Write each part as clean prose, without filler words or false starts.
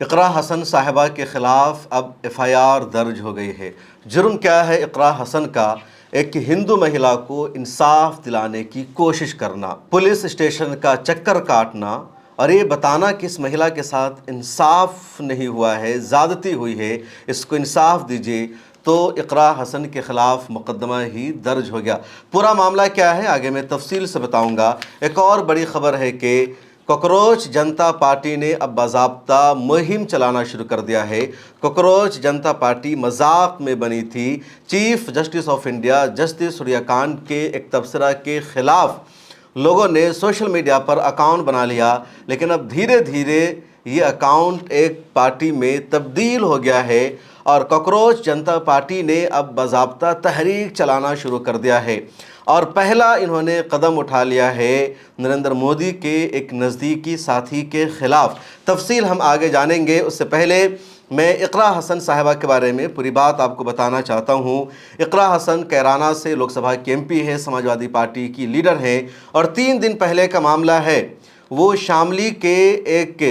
اقراء حسن صاحبہ کے خلاف اب FIR درج ہو گئی ہے۔ جرم کیا ہے اقراء حسن کا؟ ایک ہندو مہیلا کو انصاف دلانے کی کوشش کرنا، پولیس اسٹیشن کا چکر کاٹنا اور یہ بتانا کہ اس مہیلا کے ساتھ انصاف نہیں ہوا ہے، زیادتی ہوئی ہے، اس کو انصاف دیجیے، تو اقراء حسن کے خلاف مقدمہ ہی درج ہو گیا۔ پورا معاملہ کیا ہے آگے میں تفصیل سے بتاؤں گا۔ ایک اور بڑی خبر ہے کہ کاکروچ جنتا پارٹی نے اب باضابطہ مہم چلانا شروع کر دیا ہے۔ کاکروچ جنتا پارٹی مذاق میں بنی تھی۔ Chief justice of India justice Surya Kant کے ایک تبصرہ کے خلاف لوگوں نے سوشل میڈیا پر اکاؤنٹ بنا لیا، لیکن اب دھیرے دھیرے یہ اکاؤنٹ ایک پارٹی میں تبدیل ہو گیا ہے اور کاکروچ جنتا پارٹی نے اب باضابطہ تحریک چلانا شروع کر دیا ہے۔ اور پہلا انہوں نے قدم اٹھا لیا ہے نریندر مودی کے ایک نزدیکی ساتھی کے خلاف۔ تفصیل ہم آگے جانیں گے، اس سے پہلے میں اقراء حسن صاحبہ کے بارے میں پوری بات آپ کو بتانا چاہتا ہوں۔ اقراء حسن کیرانہ سے لوک سبھا کی MP ہے، سماجوادی پارٹی کی لیڈر ہے، اور 3 دن پہلے کا معاملہ ہے، وہ شاملی کے ایک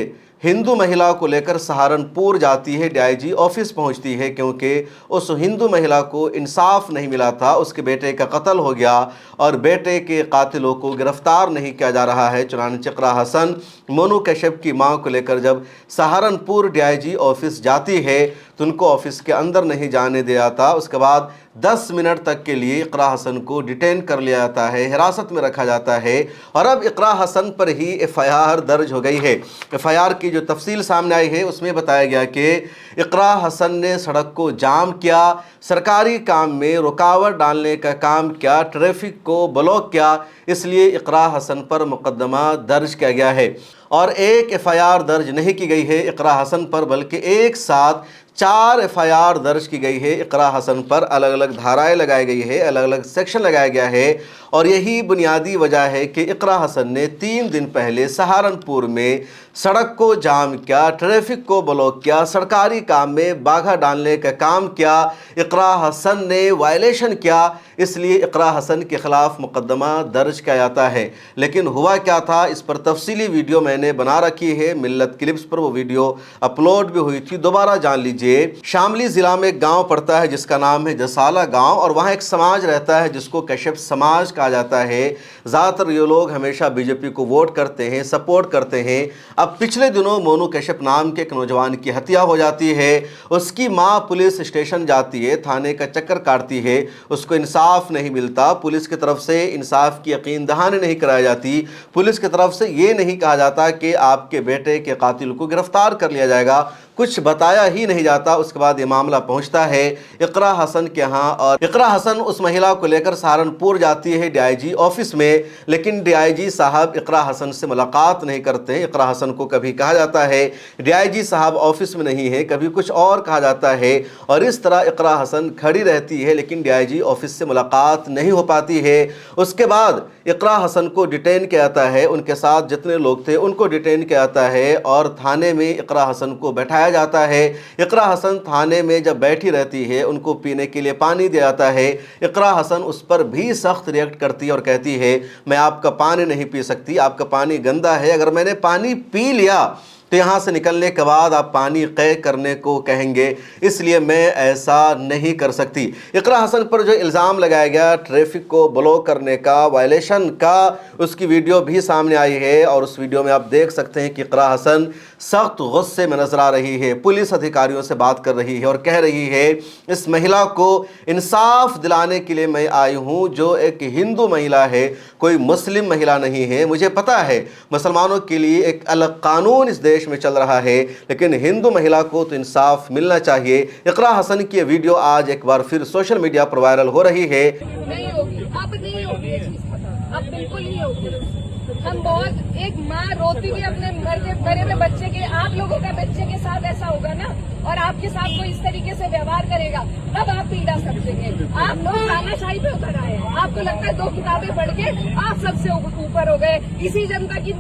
ہندو مہیلا کو لے کر سہارنپور جاتی ہے، DIG آفس پہنچتی ہے، کیونکہ اس ہندو مہیلا کو انصاف نہیں ملا تھا، اس کے بیٹے کا قتل ہو گیا اور بیٹے کے قاتلوں کو گرفتار نہیں کیا جا رہا ہے۔ چنانچہ اقراء حسن مونو کشیپ کی ماں کو لے کر جب سہارنپور DIG آفس جاتی ہے تو ان کو آفس کے اندر نہیں جانے دیا تھا۔ اس کے بعد 10 منٹ تک کے لیے اقراء حسن کو ڈیٹین کر لیا جاتا ہے، حراست میں رکھا جاتا ہے، اور اب اقراء حسن پر ہی FIR درج ہو گئی ہے۔ FIR کی جو تفصیل سامنے آئی ہے اس میں بتایا گیا کہ اقراء حسن نے سڑک کو جام کیا، سرکاری کام میں رکاوٹ ڈالنے کا کام کیا، ٹریفک کو بلاک کیا، اس لیے اقراء حسن پر مقدمہ درج کیا گیا ہے۔ اور ایک FIR درج نہیں کی گئی ہے اقراء حسن پر، بلکہ ایک ساتھ 4 FIR درج کی گئی ہے اقراء حسن پر۔ الگ الگ دھارائیں لگائی گئی ہے، الگ الگ سیکشن لگایا گیا ہے، اور یہی بنیادی وجہ ہے کہ اقراء حسن نے 3 دن پہلے سہارنپور میں سڑک کو جام کیا، ٹریفک کو بلاک کیا، سرکاری کام میں باگھا ڈالنے کا کام کیا، اقراء حسن نے وائلیشن کیا، اس لیے اقراء حسن کے خلاف مقدمہ درج کیا جاتا ہے۔ لیکن ہوا کیا تھا، اس پر تفصیلی ویڈیو میں نے بنا رکھی ہے، ملت کلپس پر وہ ویڈیو اپلوڈ بھی ہوئی تھی، دوبارہ جان لیجئے۔ شاملی ضلع میں ایک گاؤں پڑتا ہے جس کا نام ہے جسالہ گاؤں، اور وہاں ایک سماج رہتا ہے جس کو کشیپ سماج کہا جاتا ہے۔ زیادہ تر یہ لوگ ہمیشہ BJP کو ووٹ کرتے ہیں، سپورٹ کرتے ہیں۔ اب پچھلے دنوں مونو کشیپ نام کے ایک نوجوان کی ہتیا ہو جاتی ہے، اس کی ماں پولیس اسٹیشن جاتی ہے، تھانے کا چکر کاٹتی ہے، اس کو انصاف نہیں ملتا، پولیس کی طرف سے انصاف کی یقین دہانی نہیں کرائی جاتی، پولیس کی طرف سے یہ نہیں کہا جاتا کہ آپ کے بیٹے کے قاتل کو گرفتار کر لیا جائے گا، کچھ بتایا ہی نہیں جاتا۔ اس کے بعد یہ معاملہ پہنچتا ہے اقراء حسن کے ہاں، اور اقراء حسن اس مہیلا کو لے کر سہارنپور جاتی ہے DIG آفس میں، لیکن DIG صاحب اقراء حسن سے ملاقات نہیں کرتے۔ اقراء حسن کو کبھی کہا جاتا ہے DIG صاحب آفس میں نہیں ہے، کبھی کچھ اور کہا جاتا ہے، اور اس طرح اقراء حسن کھڑی رہتی ہے، لیکن DIG آفس سے ملاقات نہیں ہو پاتی ہے۔ اس کے بعد اقراء حسن کو ڈیٹین کیا جاتا ہے، ان کے ساتھ جتنے لوگ تھے ان کو ڈیٹین کیا جاتا ہے، اور تھانے میں اقراء حسن کو بٹھایا جاتا ہے۔ اقراء حسن تھانے میں جب بیٹھی رہتی ہے، ان کو پینے کے لیے پانی دیا جاتا ہے۔ اقراء حسن اس پر بھی سخت ریئیکٹ کرتی ہے اور کہتی ہے میں آپ کا پانی نہیں پی سکتی، آپ کا پانی گندا ہے، اگر میں نے پانی پی لیا تو یہاں سے نکلنے کے بعد آپ پانی قے کرنے کو کہیں گے، اس لیے میں ایسا نہیں کر سکتی۔ اقراء حسن پر جو الزام لگایا گیا ٹریفک کو بلاک کرنے کا، وائلیشن کا، اس کی ویڈیو بھی سامنے آئی ہے، اور اس ویڈیو میں آپ دیکھ سکتے ہیں کہ اقراء حسن سخت غصے میں نظر آ رہی ہے، پولیس ادھیکاریوں سے بات کر رہی ہے اور کہہ رہی ہے اس مہیلا کو انصاف دلانے کے لیے میں آئی ہوں، جو ایک ہندو مہیلا ہے، کوئی مسلم مہیلا نہیں ہے۔ مجھے پتا ہے مسلمانوں کے لیے ایک الگ قانون اس دیش میں چل رہا ہے، لیکن ہندو مہیلا کو تو انصاف ملنا چاہیے۔ اقراء حسن کی یہ ویڈیو آج ایک بار پھر سوشل میڈیا پر وائرل ہو رہی ہے۔ نہیں ہوگی، اب نہیں ہوگی یہ چیز ختم، اب بالکل نہیں ہوگی۔ ہم بہت، ایک ماں روتی ہوئی اپنے مرے ہوئے بچے کے، آپ لوگوں کا بچے کے ساتھ ایسا ہوگا نا، اور آپ کے ساتھ کوئی اس طریقے سے ویوہار کرے گا، تب آپ پیڑا سمجھیں گے۔ آپ لوگ تاناشاہی پہ اتر آئے ہیں، آپ کو لگتا ہے 2 کتابیں پڑھ کے آپ سب سے اوپر ہو گئے، اسی جنتا کی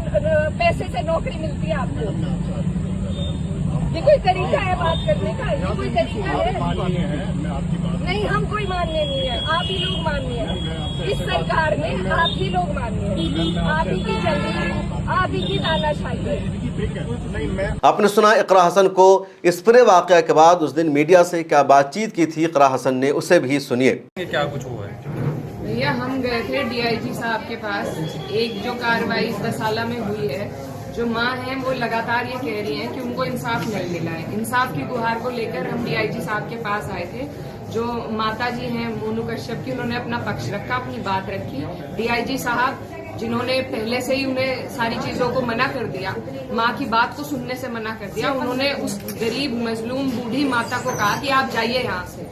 پیسے سے نوکری ملتی ہے آپ کو۔ یہ کوئی طریقہ ہے بات کرنے کا؟ یہ کوئی طریقہ ہے؟ نہیں، ہم کوئی ماننے نہیں ہے، آپ ہی لوگ ماننے ہیں، اس سرکار میں آپ ہی لوگ ماننے ہیں، آپ ہی کی چل رہی ہے، आप ही की तानाशाही है। आपने सुना इकरा हसन को इस पूरे वाक़या के बाद उस दिन मीडिया से क्या बातचीत की थी इकरा हसन ने, उसे भी सुनिए। क्या कुछ हुआ है? भैया हम गए थे डीआईजी साहब के पास। एक जो कार्रवाई इस बसाला में हुई है, जो माँ है वो लगातार ये कह रही हैं कि उनको इंसाफ नहीं मिला है। इंसाफ की गुहार को लेकर हम डीआईजी साहब के पास आए थे। जो माता जी हैं मोनू कश्यप की, उन्होंने अपना पक्ष रखा, अपनी बात रखी। डीआईजी साहब जिन्होंने पहले से ही उन्हें सारी चीजों को मना कर दिया, माँ की बात को सुनने से मना कर दिया, उन्होंने उस गरीब मजलूम बूढ़ी माता को कहा कि आप जाइए यहाँ से।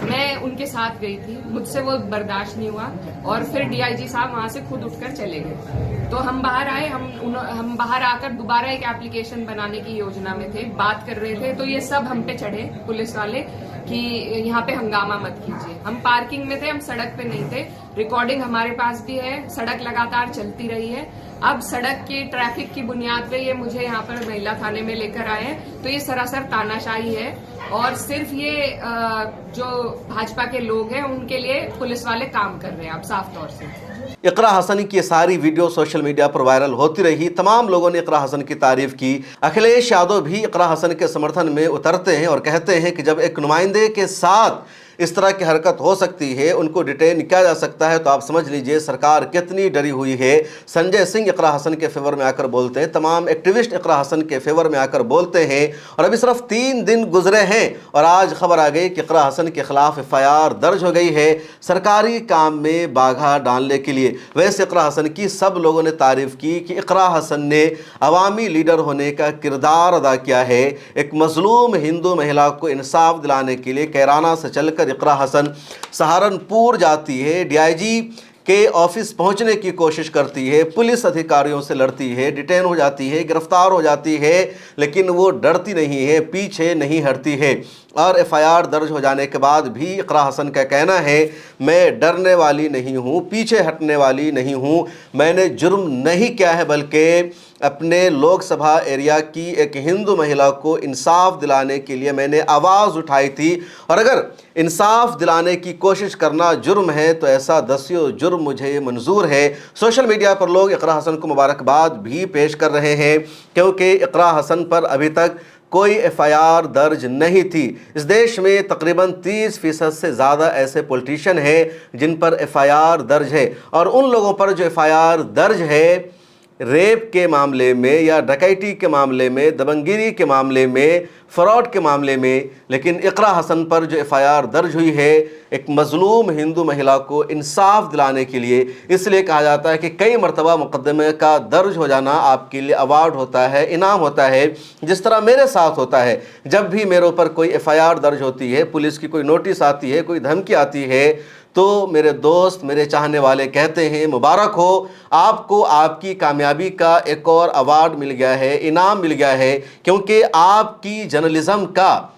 मैं उनके साथ गई थी, मुझसे वो बर्दाश्त नहीं हुआ और फिर डीआईजी साहब वहां से खुद उठकर चले गए। तो हम बाहर आए, हम बाहर आकर दोबारा एक एप्लीकेशन बनाने की योजना में थे, बात कर रहे थे। तो ये सब हम पे चढ़े पुलिस वाले कि यहाँ पे हंगामा मत कीजिए। हम पार्किंग में थे, हम सड़क पे नहीं थे। रिकॉर्डिंग हमारे पास भी है, सड़क लगातार चलती रही है। अब सड़क की ट्रैफिक की बुनियाद पे ये मुझे यहाँ पर महिला थाने में लेकर आए हैं, तो ये सरासर तानाशाही है और सिर्फ ये जो भाजपा के लोग हैं उनके लिए पुलिस वाले काम कर रहे हैं अब साफ तौर से। इकरा हसन की सारी वीडियो सोशल मीडिया पर वायरल होती रही, तमाम लोगों ने इकरा हसन की तारीफ की। अखिलेश यादव भी इकरा हसन के समर्थन में उतरते हैं और कहते हैं कि जब एक नुमाइंदे के साथ इस तरह की हरकत हो सकती है, उनको डिटेन किया जा सकता है, तो आप समझ लीजिए सरकार कितनी डरी हुई है। संजय सिंह इकरा हसन के फेवर में आकर बोलते हैं, तमाम एक्टिविस्ट इकरा हसन के फेवर में आकर बोलते हैं और अभी सिर्फ 3 दिन गुजरे हैं और आज खबर आ गई कि इकरा हसन के खिलाफ FIR दर्ज हो गई है सरकारी काम में बाधा डालने के लिए। वैसे इकरा हसन की सब लोगों ने तारीफ की कि इकरा हसन ने अवामी लीडर होने का किरदार अदा किया है। एक मजलूम हिंदू महिला को इंसाफ दिलाने के लिए कैराना से चलकर इकरा हसन सहारनपुर जाती है, डीआईजी के ऑफिस पहुंचने की कोशिश करती है, पुलिस अधिकारियों से लड़ती है, डिटेन हो जाती है, गिरफ्तार हो जाती है, लेकिन वो डरती नहीं है, पीछे नहीं हटती है। और FIR दर्ज हो जाने के बाद भी इकरा हसन का कहना है, मैं डरने वाली नहीं हूँ, पीछे हटने वाली नहीं हूँ, मैंने जुर्म नहीं किया है, बल्कि अपने लोकसभा एरिया की एक हिंदू महिला को इंसाफ दिलाने के लिए मैंने आवाज़ उठाई थी और अगर इंसाफ दिलाने की कोशिश करना जुर्म है तो ऐसा दस्यो जुर्म मुझे मंजूर है। सोशल मीडिया पर लोग इकरा हसन को मुबारकबाद भी पेश कर रहे हैं क्योंकि इकरा हसन पर अभी तक कोई FIR दर्ज नहीं थी। इस देश में तकरीबन 30% से ज़्यादा ऐसे पॉलिटिशियन हैं जिन पर FIR दर्ज है और उन लोगों पर जो FIR दर्ज है रेप के मामले में या डकैती के मामले में, दबंगगिरी के मामले में, फ्रॉड के मामले में, लेकिन इकरा हसन पर जो FIR दर्ज हुई है एक मजलूम हिंदू महिला को इंसाफ दिलाने के लिए, इसलिए कहा जाता है कि कई मरतबा मुकदमे का दर्ज हो जाना आपके लिए अवार्ड होता है, इनाम होता है। जिस तरह मेरे साथ होता है, जब भी मेरे ऊपर कोई FIR दर्ज होती है, पुलिस की कोई नोटिस आती है, कोई धमकी आती है, तो मेरे दोस्त, मेरे चाहने वाले कहते हैं मुबारक हो, आपको आपकी कामयाबी का एक और अवार्ड मिल गया है, इनाम मिल गया है, क्योंकि आपकी जर्नलिज्म का,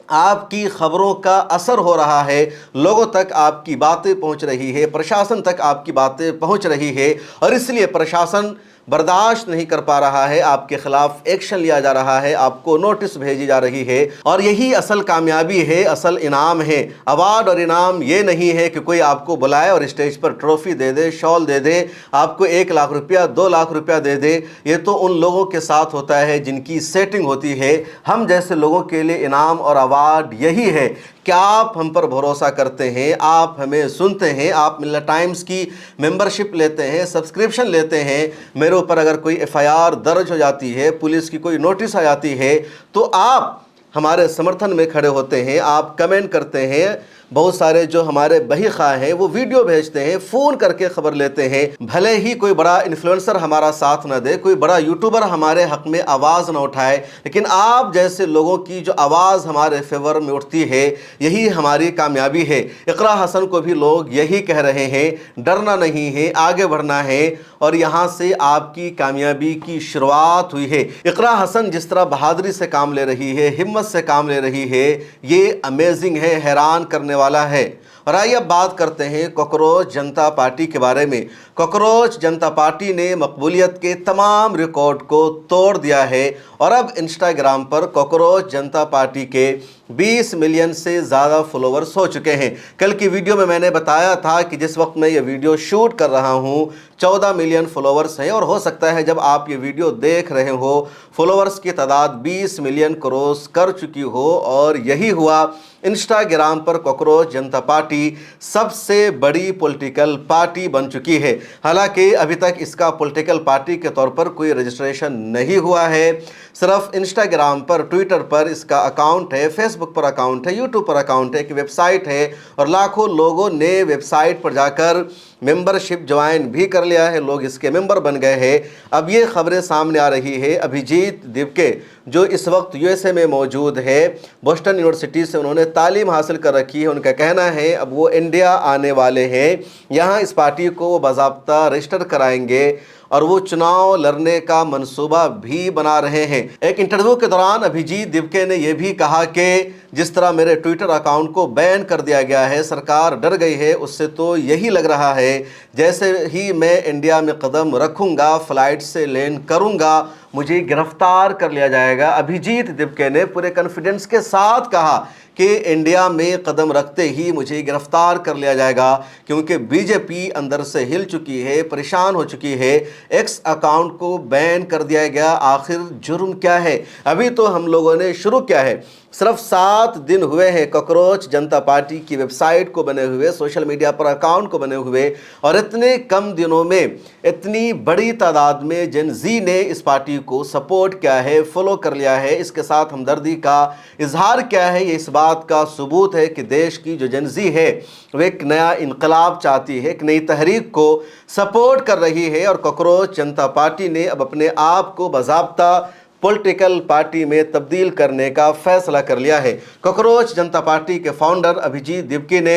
आपकी खबरों का असर हो रहा है, लोगों तक आपकी बातें पहुंच रही है, प्रशासन तक आपकी बातें पहुंच रही है और इसलिए प्रशासन बर्दाश्त नहीं कर पा रहा है, आपके खिलाफ एक्शन लिया जा रहा है, आपको नोटिस भेजी जा रही है और यही असल कामयाबी है, असल इनाम है। अवार्ड और इनाम ये नहीं है कि कोई आपको बुलाए और स्टेज पर ट्रॉफी दे दे, शॉल दे दे, आपको 1 लाख रुपया, 2 लाख रुपया दे दे। ये तो उन लोगों के साथ होता है जिनकी सेटिंग होती है। हम जैसे लोगों के लिए इनाम और अवार्ड यही है कि आप हम पर भरोसा करते हैं, आप हमें सुनते हैं, आप मिल्लत टाइम्स की मेंबरशिप लेते हैं, सब्सक्रिप्शन लेते हैं। मेरे ऊपर अगर कोई FIR दर्ज हो जाती है, पुलिस की कोई नोटिस आ जाती है, तो आप हमारे समर्थन में खड़े होते हैं, आप कमेंट करते हैं। बहुत सारे जो हमारे बही खा हैं वो वीडियो भेजते हैं, फ़ोन करके ख़बर लेते हैं। भले ही कोई बड़ा इन्फ्लुएंसर हमारा साथ न दे, कोई बड़ा यूट्यूबर हमारे हक़ में आवाज़ न उठाए, लेकिन आप जैसे लोगों की जो आवाज़ हमारे फेवर में उठती है, यही हमारी कामयाबी है। इकरा हसन को भी लोग यही कह रहे हैं, डरना नहीं है, आगे बढ़ना है और यहाँ से आपकी कामयाबी की शुरुआत हुई है। इकरा हसन जिस तरह बहादुरी से काम ले रही है, हिम्मत से काम ले रही है, ये अमेजिंग है, हैरान करने वाला है। और आइए अब बात करते हैं कॉकरोच जनता पार्टी के बारे में। कॉकरोच जनता पार्टी ने मकबूलियत के तमाम रिकॉर्ड को तोड़ दिया है और अब इंस्टाग्राम पर कॉकरोच जनता पार्टी के 20 मिलियन से ज़्यादा फॉलोवर्स हो चुके हैं। कल की वीडियो में मैंने बताया था कि जिस वक्त मैं ये वीडियो शूट कर रहा हूँ 14 मिलियन फॉलोवर्स हैं और हो सकता है जब आप ये वीडियो देख रहे हो फॉलोवर्स की तादाद 20 मिलियन क्रॉस कर चुकी हो। और यही हुआ, इंस्टाग्राम पर कॉकरोच जनता पार्टी सबसे बड़ी पॉलिटिकल पार्टी बन चुकी है। हालांकि अभी तक इसका पॉलिटिकल पार्टी के तौर पर कोई रजिस्ट्रेशन नहीं हुआ है। सिर्फ इंस्टाग्राम पर, ट्विटर पर इसका अकाउंट है, फेसबुक पर अकाउंट है, यूट्यूब पर अकाउंट है, एक वेबसाइट है और लाखों लोगों ने वेबसाइट पर जाकर मेंबरशिप ज्वाइन भी कर लिया है, लोग इसके मेंबर बन गए हैं। अब ये खबरें सामने आ रही है, अभिजीत दिपके जो इस वक्त यूएसए में मौजूद है, बोस्टन यूनिवर्सिटी से उन्होंने तालीम हासिल कर रखी है। उनका कहना है अब वो इंडिया आने वाले हैं, यहाँ इस पार्टी को वो बाज़ाब्ता रजिस्टर कराएंगे और वो चुनाव लड़ने का मंसूबा भी बना रहे हैं। एक इंटरव्यू के दौरान अभिजीत दिपके ने यह भी कहा कि जिस तरह मेरे ट्विटर अकाउंट को बैन कर दिया गया है, सरकार डर गई है, उससे तो यही लग रहा है जैसे ही मैं इंडिया में कदम रखूंगा, फ्लाइट से लैंड करूंगा, मुझे गिरफ्तार कर लिया जाएगा। अभिजीत दिपके ने पूरे कॉन्फिडेंस के साथ कहा कि इंडिया में कदम रखते ही मुझे गिरफ्तार कर लिया जाएगा क्योंकि बीजेपी अंदर से हिल चुकी है, परेशान हो चुकी है। एक्स अकाउंट को बैन कर दिया गया, आखिर जुर्म क्या है? अभी तो हम लोगों ने शुरू किया है, सिर्फ 7 दिन हुए हैं कॉकरोच जनता पार्टी की वेबसाइट को बने हुए, सोशल मीडिया पर अकाउंट को बने हुए और इतने कम दिनों में इतनी बड़ी तादाद में जेन ज़ी ने इस पार्टी को सपोर्ट किया है, फॉलो कर लिया है। इसके साथ हमदर्दी का इजहार क्या है, ये इस बात का सबूत है कि देश की जो जेन ज़ी है वो एक नया इनकलाब चाहती है, एक नई तहरीक को सपोर्ट कर रही है और कॉकरोच जनता पार्टी ने अब अपने आप को बाज़ाब्ता पॉलिटिकल पार्टी में तब्दील करने का फैसला कर लिया है। कॉकरोच जनता पार्टी के फाउंडर अभिजीत दिपके ने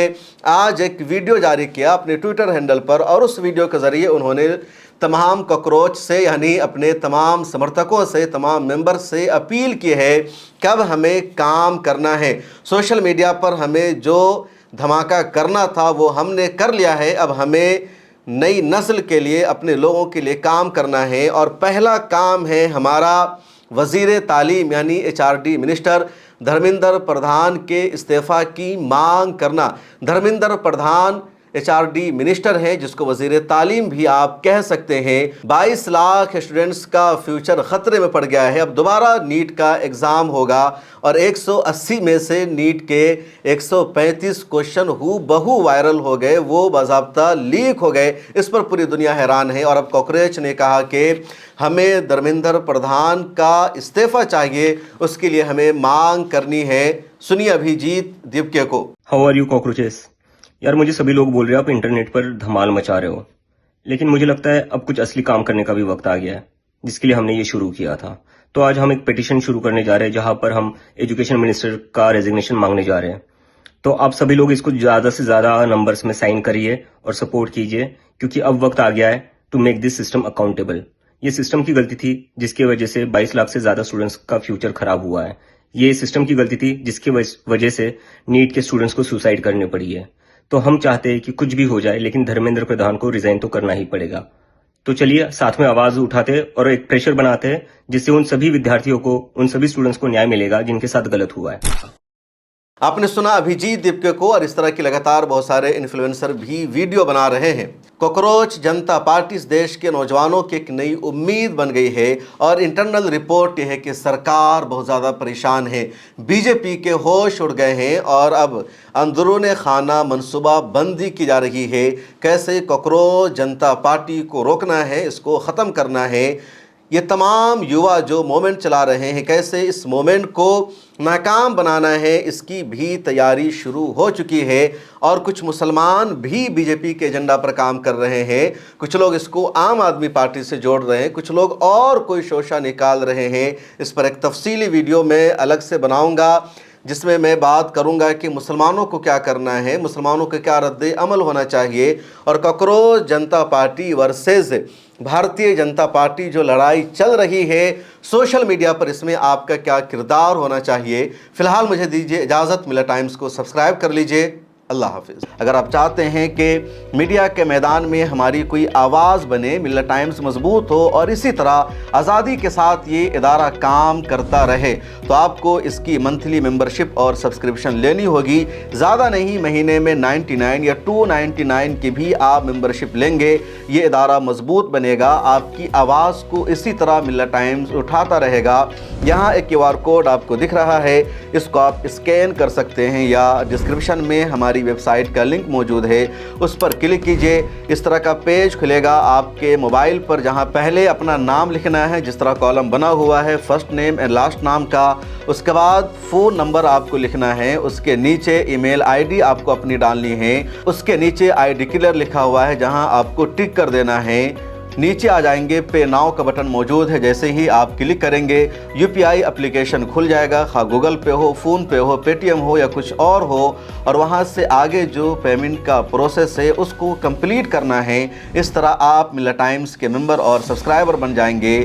आज एक वीडियो जारी किया अपने ट्विटर हैंडल पर और उस वीडियो के ज़रिए उन्होंने तमाम कॉकरोच से यानी अपने तमाम समर्थकों से, तमाम मेंबर से अपील की है कि अब हमें काम करना है। सोशल मीडिया पर हमें जो धमाका करना था वो हमने कर लिया है, अब हमें नई नस्ल के लिए, अपने लोगों के लिए काम करना है और पहला काम है हमारा वज़ीर तालीम यानी HRD मिनिस्टर धर्मेंद्र प्रधान के इस्तीफ़ा की मांग करना। धर्मेंद्र प्रधान HRD मिनिस्टर हैं जिसको वज़ीर तालीम भी आप कह सकते हैं। 22 लाख स्टूडेंट्स का फ्यूचर ख़तरे में पड़ गया है। अब दोबारा नीट का एग्ज़ाम होगा और 180 में से नीट के 135 क्वेश्चन हूबहू वायरल हो गए, वो बाज़ाब्ता लीक हो गए। इस पर पूरी दुनिया हैरान है और अब कॉकरोच ने कहा कि हमें धर्मेंद्र प्रधान का इस्तीफ़ा चाहिए, उसके लिए हमें मांग करनी है। सुनिए अभिजीत दिपके को। How are you cockroaches? यार मुझे सभी लोग बोल रहे हो आप इंटरनेट पर धमाल मचा रहे हो, लेकिन मुझे लगता है अब कुछ असली काम करने का भी वक्त आ गया है, जिसके लिए हमने ये शुरू किया था। तो आज हम एक पिटीशन शुरू करने जा रहे हैं जहां पर हम एजुकेशन मिनिस्टर का रेजिग्नेशन मांगने जा रहे हैं। तो आप सभी लोग इसको ज्यादा से ज्यादा नंबर्स में साइन करिए और सपोर्ट कीजिए, क्योंकि अब वक्त आ गया है to make this system accountable. ये सिस्टम की गलती थी जिसकी वजह से 22 लाख से ज्यादा स्टूडेंट्स का फ्यूचर खराब हुआ है। ये सिस्टम की गलती थी जिसकी वजह से नीट के स्टूडेंट्स को सुसाइड करनी पड़ी है। तो हम चाहते हैं कि कुछ भी हो जाए लेकिन धर्मेंद्र प्रधान को रिजाइन तो करना ही पड़ेगा। तो चलिए साथ में आवाज उठाते और एक प्रेशर बनाते हैं जिससे उन सभी विद्यार्थियों को, उन सभी स्टूडेंट्स को न्याय मिलेगा जिनके साथ गलत हुआ है। आपने सुना अभिजीत दिपके को और इस तरह की लगातार बहुत सारे इन्फ्लुएंसर भी वीडियो बना रहे हैं। कॉकरोच जनता पार्टी इस देश के नौजवानों की एक नई उम्मीद बन गई है और इंटरनल रिपोर्ट यह है कि सरकार बहुत ज़्यादा परेशान है, बीजेपी के होश उड़ गए हैं और अब अंदरूने खाना मनसूबा बंदी की जा रही है। कैसे कॉकरोच जनता पार्टी को रोकना है, इसको ख़त्म करना है। ये तमाम युवा जो मोमेंट चला रहे हैं, कैसे इस मोमेंट को नाकाम बनाना है, इसकी भी तैयारी शुरू हो चुकी है और कुछ मुसलमान भी बीजेपी के एजेंडा पर काम कर रहे हैं। कुछ लोग इसको आम आदमी पार्टी से जोड़ रहे हैं, कुछ लोग और कोई शोशा निकाल रहे हैं। इस पर एक तफसीली वीडियो मैं अलग से बनाऊंगा जिसमें मैं बात करूंगा कि मुसलमानों को क्या करना है, मुसलमानों को क्या रद्द अमल होना चाहिए और कॉकरोच जनता party versus Bharatiya Janata party जो लड़ाई चल रही है सोशल मीडिया पर, इसमें आपका क्या किरदार होना चाहिए। फ़िलहाल मुझे दीजिए इजाज़त। मिला टाइम्स को सब्सक्राइब कर लीजिए। अल्लाह हाफिज़। अगर आप चाहते हैं कि मीडिया के मैदान में हमारी कोई आवाज़ बने, मिल्लत टाइम्स मजबूत हो और इसी तरह आज़ादी के साथ ये इदारा काम करता रहे, तो आपको इसकी मंथली मेंबरशिप और सब्सक्रिप्शन लेनी होगी। ज़्यादा नहीं, महीने में 99 या 299 की भी आप मेंबरशिप लेंगे, ये इदारा मजबूत बनेगा, आपकी आवाज़ को इसी तरह मिल्लत टाइम्स उठाता रहेगा। यहाँ एक QR कोड आपको दिख रहा है, इसको आप स्कैन कर सकते हैं या डिस्क्रिप्शन में हमारी वेबसाइट का लिंक मौजूद है, उस पर क्लिक कीजिए। इस तरह का पेज खुलेगा आपके मोबाइल पर, जहां पहले अपना नाम लिखना है, जिस तरह कॉलम बना हुआ है फर्स्ट नेम एंड लास्ट नाम का, उसके बाद फ़ोन नंबर आपको लिखना है, उसके नीचे ईमेल ID आपको अपनी डालनी है, उसके नीचे आई डिक्लेयर लिखा हुआ है जहां आपको टिक कर देना है। नीचे आ जाएंगे, पे नाउ का बटन मौजूद है, जैसे ही आप क्लिक करेंगे UPI एप्लीकेशन खुल जाएगा, खा गूगल पे हो, फ़ोन पे हो, पेटीएम हो या कुछ और हो, और वहां से आगे जो पेमेंट का प्रोसेस है उसको कंप्लीट करना है। इस तरह आप मिल्लत टाइम्स के मेंबर और सब्सक्राइबर बन जाएंगे।